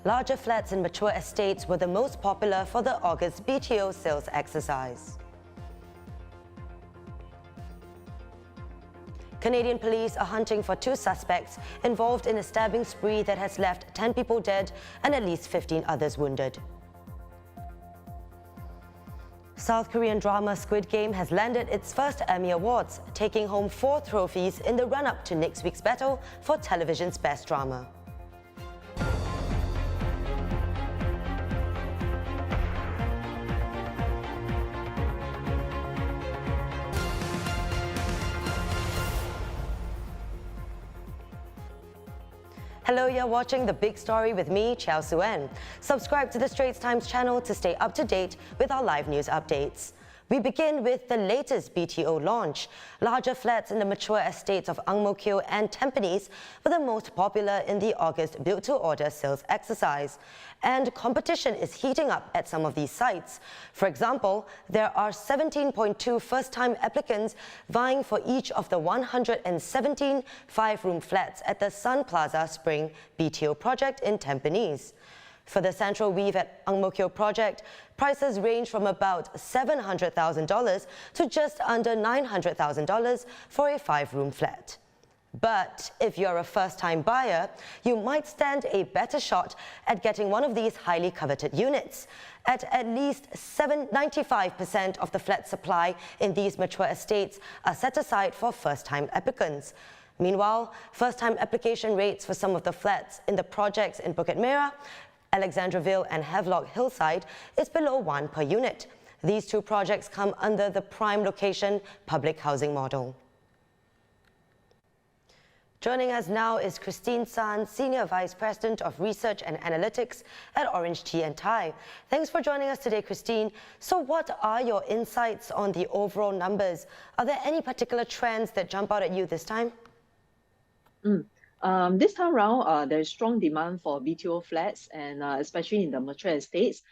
Larger flats in mature estates were the most popular for the August BTO sales exercise. Canadian police are hunting for 2 suspects involved in a stabbing spree that has left 10 people dead and at least 15 others wounded. South Korean drama Squid Game has landed its first Emmy Awards, taking home 4 trophies in the run-up to next week's battle for television's best drama. Hello, you're watching The Big Story with me, CHANGI. Subscribe to the Straits Times channel to stay up to date with our live news updates. We begin with the latest BTO launch. Larger flats in the mature estates of Ang Mo Kio and Tampines were the most popular in the August built-to-order sales exercise. And competition is heating up at some of these sites. For example, there are 17.2 first-time applicants vying for each of the 117 5-room flats at the Sun Plaza Spring BTO project in Tampines. For the Central Weave at Ang Mo Kio project, prices range from about $700,000 to just under $900,000 for a 5-room flat. But if you're a first-time buyer, you might stand a better shot at getting one of these highly coveted units. At least 95% of the flat supply in these mature estates are set aside for first-time applicants. Meanwhile, first-time application rates for some of the flats in the projects in Bukit Merah, Alexandraville and Havelock Hillside is below 1 per unit. These 2 projects come under the prime location public housing model. Joining us now is Christine San, Senior Vice President of Research and Analytics at Orange Tea and Thai. Thanks for joining us today, Christine. So what are your insights on the overall numbers? Are there any particular trends that jump out at you this time? This time around, there is strong demand for BTO flats, and especially in the mature estates.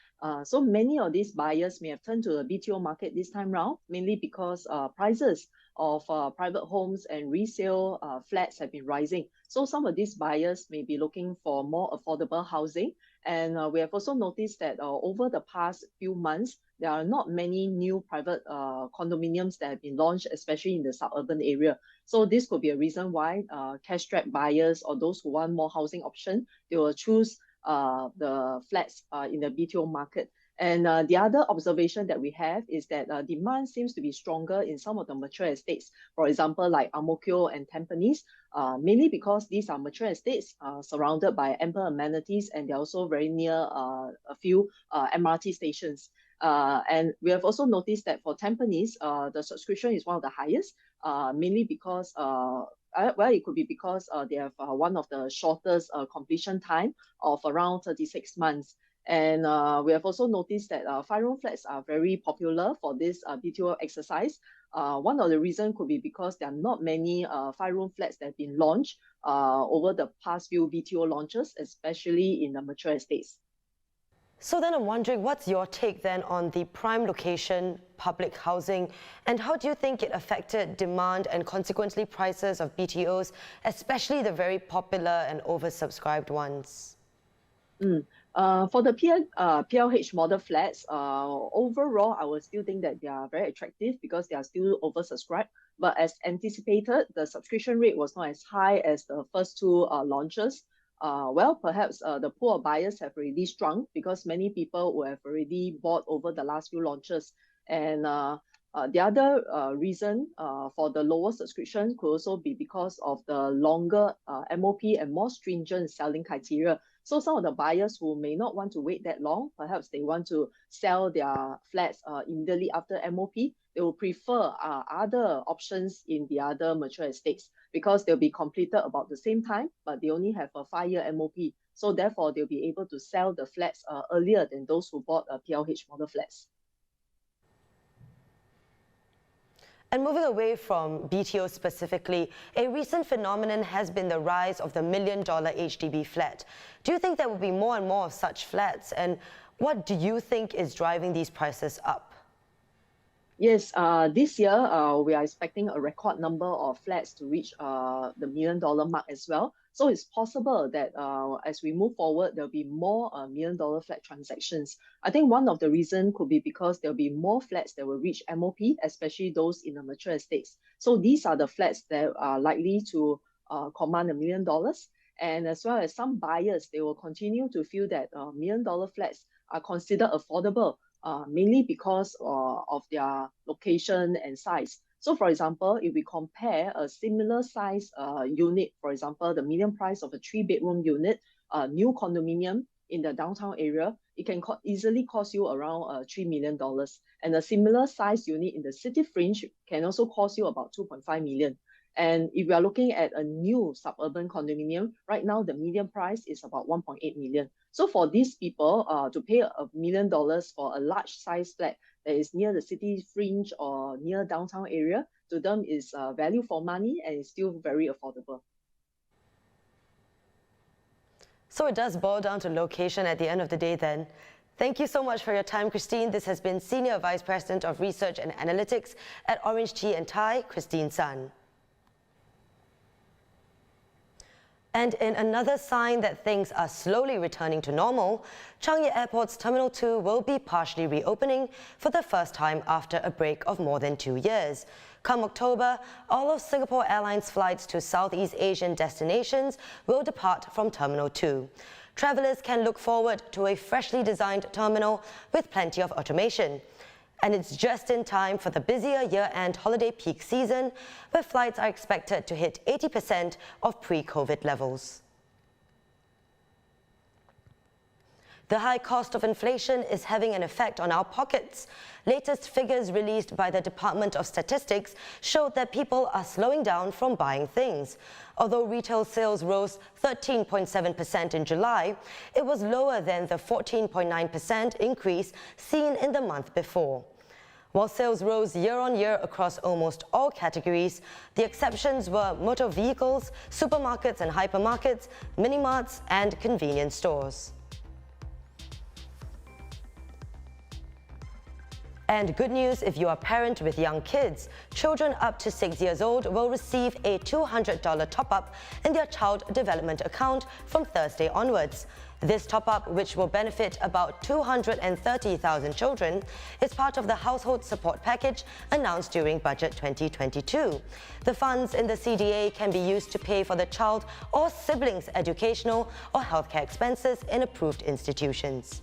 So many of these buyers may have turned to the BTO market this time round, mainly because prices of private homes and resale flats have been rising. So some of these buyers may be looking for more affordable housing. And we have also noticed that over the past few months, there are not many new private condominiums that have been launched, especially in the suburban area. So this could be a reason why cash-strapped buyers or those who want more housing option, they will choose the flats in the BTO market. And the other observation that we have is that demand seems to be stronger in some of the mature estates, for example, like Ang Mo Kio and Tampines, mainly because these are mature estates surrounded by ample amenities, and they're also very near a few MRT stations. And we have also noticed that for Tampines, the subscription is one of the highest, mainly because well, it could be because they have one of the shortest completion time of around 36 months. And we have also noticed that 5-room flats are very popular for this BTO exercise. One of the reasons could be because there are not many 5-room flats that have been launched over the past few BTO launches, especially in the mature estates. So then I'm wondering, what's your take then on the prime location public housing, and how do you think it affected demand and consequently prices of BTOs, especially the very popular and oversubscribed ones? For the PLH model flats, overall, I would still think that they are very attractive because they are still oversubscribed. But as anticipated, the subscription rate was not as high as the first 2 launches. Well, perhaps the pool of buyers have already shrunk because many people who have already bought over the last few launches. And the other reason for the lower subscription could also be because of the longer MOP and more stringent selling criteria. So some of the buyers who may not want to wait that long, perhaps they want to sell their flats immediately after MOP, they will prefer other options in the other mature estates because they'll be completed about the same time, but they only have a 5-year MOP. So therefore, they'll be able to sell the flats earlier than those who bought PLH model flats. And moving away from BTO specifically, a recent phenomenon has been the rise of the $1 million HDB flat. Do you think there will be more and more of such flats? And what do you think is driving these prices up? Yes, this year we are expecting a record number of flats to reach the $1 million mark as well. So it's possible that as we move forward, there'll be more $1 million flat transactions. I think one of the reasons could be because there'll be more flats that will reach MOP, especially those in the mature estates. So these are the flats that are likely to command $1 million. And as well as some buyers, they will continue to feel that $1 million flats are considered affordable, mainly because of their location and size. So for example, if we compare a similar size unit, for example, the median price of a 3-bedroom unit, new condominium in the downtown area, it can easily cost you around $3 million. And a similar size unit in the city fringe can also cost you about 2.5 million. And if we are looking at a new suburban condominium, right now the median price is about 1.8 million. So for these people to pay $1 million for a large size flat that is near the city fringe or near downtown area, to them is value for money and is still very affordable. So it does boil down to location at the end of the day then. Thank you so much for your time, Christine. This has been Senior Vice President of Research and Analytics at Orange Tea and Thai, Christine Sun. And in another sign that things are slowly returning to normal, Changi Airport's Terminal 2 will be partially reopening for the first time after a break of more than 2 years. Come October, all of Singapore Airlines flights to Southeast Asian destinations will depart from Terminal 2. Travellers can look forward to a freshly designed terminal with plenty of automation. And it's just in time for the busier year-end holiday peak season, where flights are expected to hit 80% of pre-COVID levels. The high cost of inflation is having an effect on our pockets. Latest figures released by the Department of Statistics showed that people are slowing down from buying things. Although retail sales rose 13.7% in July, it was lower than the 14.9% increase seen in the month before. While sales rose year-on-year across almost all categories, the exceptions were motor vehicles, supermarkets and hypermarkets, mini-marts and convenience stores. And good news if you are a parent with young kids. Children up to 6 years old will receive a $200 top-up in their child development account from Thursday onwards. This top-up, which will benefit about 230,000 children, is part of the household support package announced during Budget 2022. The funds in the CDA can be used to pay for the child or siblings' educational or healthcare expenses in approved institutions.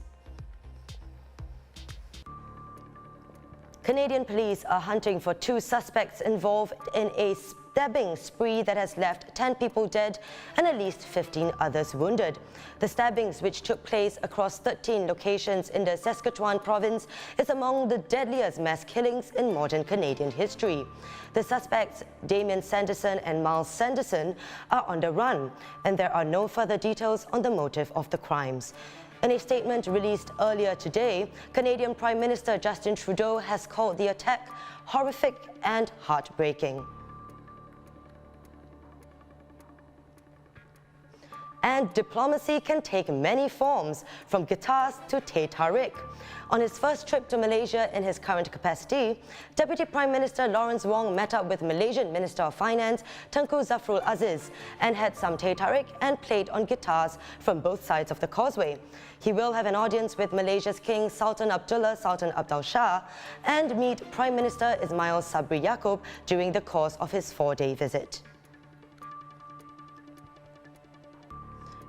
Canadian police are hunting for 2 suspects involved in a stabbing spree that has left 10 people dead and at least 15 others wounded. The stabbings, which took place across 13 locations in the Saskatchewan province, is among the deadliest mass killings in modern Canadian history. The suspects, Damien Sanderson and Miles Sanderson, are on the run, and there are no further details on the motive of the crimes. In a statement released earlier today, Canadian Prime Minister Justin Trudeau has called the attack horrific and heartbreaking. And diplomacy can take many forms, from guitars to teh tarik. On his first trip to Malaysia in his current capacity, Deputy Prime Minister Lawrence Wong met up with Malaysian Minister of Finance Tengku Zafrul Aziz and had some teh tarik and played on guitars from both sides of the causeway. He will have an audience with Malaysia's King Sultan Abdullah Sultan Abdul Shah and meet Prime Minister Ismail Sabri Yaakob during the course of his 4-day visit.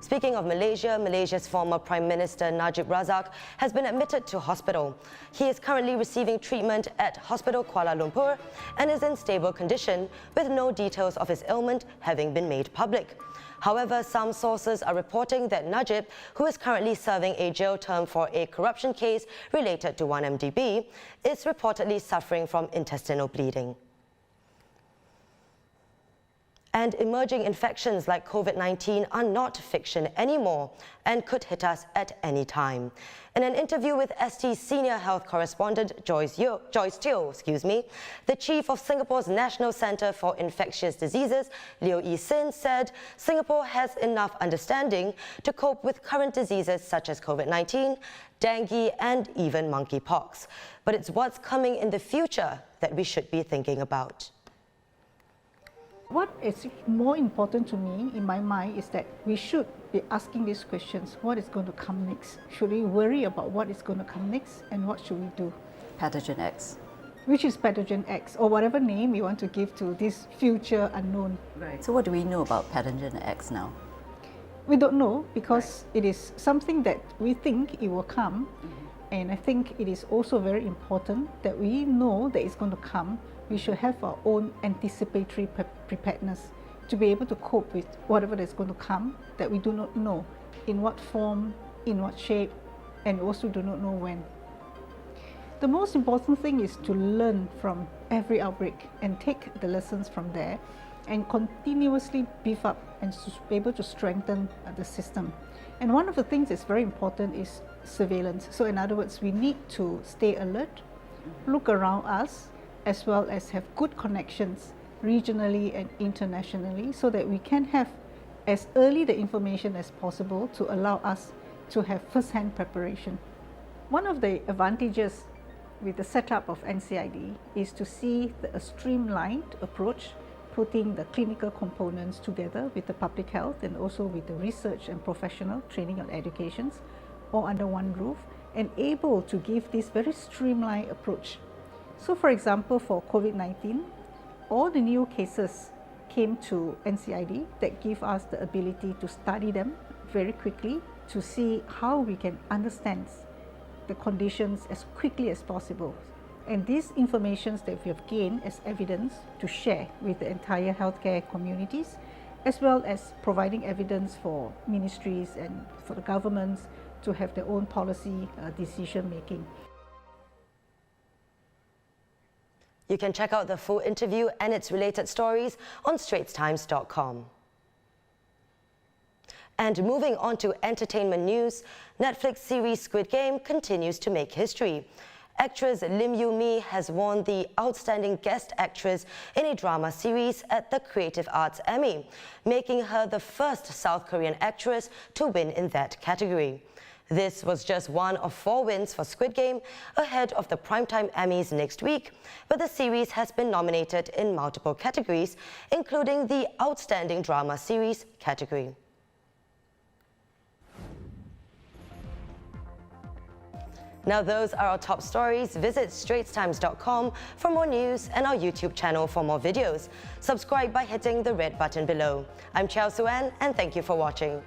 Speaking of Malaysia, Malaysia's former Prime Minister Najib Razak has been admitted to hospital. He is currently receiving treatment at Hospital Kuala Lumpur and is in stable condition, with no details of his ailment having been made public. However, some sources are reporting that Najib, who is currently serving a jail term for a corruption case related to 1MDB, is reportedly suffering from intestinal bleeding. And emerging infections like COVID-19 are not fiction anymore and could hit us at any time. In an interview with ST's senior health correspondent Joyce Teo, the chief of Singapore's National Centre for Infectious Diseases, Liu Yi-sin, said Singapore has enough understanding to cope with current diseases such as COVID-19, dengue and even monkeypox. But it's what's coming in the future that we should be thinking about. What is more important to me in my mind is that we should be asking these questions. What is going to come next? Should we worry about what is going to come next, and what should we do? Pathogen X. Which is pathogen X, or whatever name you want to give to this future unknown. Right. So what do we know about pathogen X now? We don't know, because it is something that we think it will come. And I think it is also very important that we know that it's going to come. We should have our own anticipatory preparedness to be able to cope with whatever is going to come that we do not know in what form, in what shape, and also do not know when. The most important thing is to learn from every outbreak and take the lessons from there and continuously beef up and be able to strengthen the system. And one of the things that's very important is surveillance. So in other words, we need to stay alert, look around us, as well as have good connections regionally and internationally, so that we can have as early the information as possible to allow us to have first-hand preparation. One of the advantages with the setup of NCID is to see a streamlined approach, putting the clinical components together with the public health and also with the research and professional training and educations all under one roof, and able to give this very streamlined approach. So for example, for COVID-19, all the new cases came to NCID that give us the ability to study them very quickly to see how we can understand the conditions as quickly as possible. And these informations that we have gained as evidence to share with the entire healthcare communities, as well as providing evidence for ministries and for the governments to have their own policy decision making. You can check out the full interview and its related stories on straitstimes.com. And moving on to entertainment news, Netflix series Squid Game continues to make history. Actress Lim Yu-mi has won the Outstanding Guest Actress in a Drama Series at the Creative Arts Emmy, making her the first South Korean actress to win in that category. This was just one of 4 wins for Squid Game, ahead of the Primetime Emmys next week, but the series has been nominated in multiple categories, including the Outstanding Drama Series category. Now those are our top stories. Visit straitstimes.com for more news and our YouTube channel for more videos. Subscribe by hitting the red button below. I'm Chao Suen, and thank you for watching.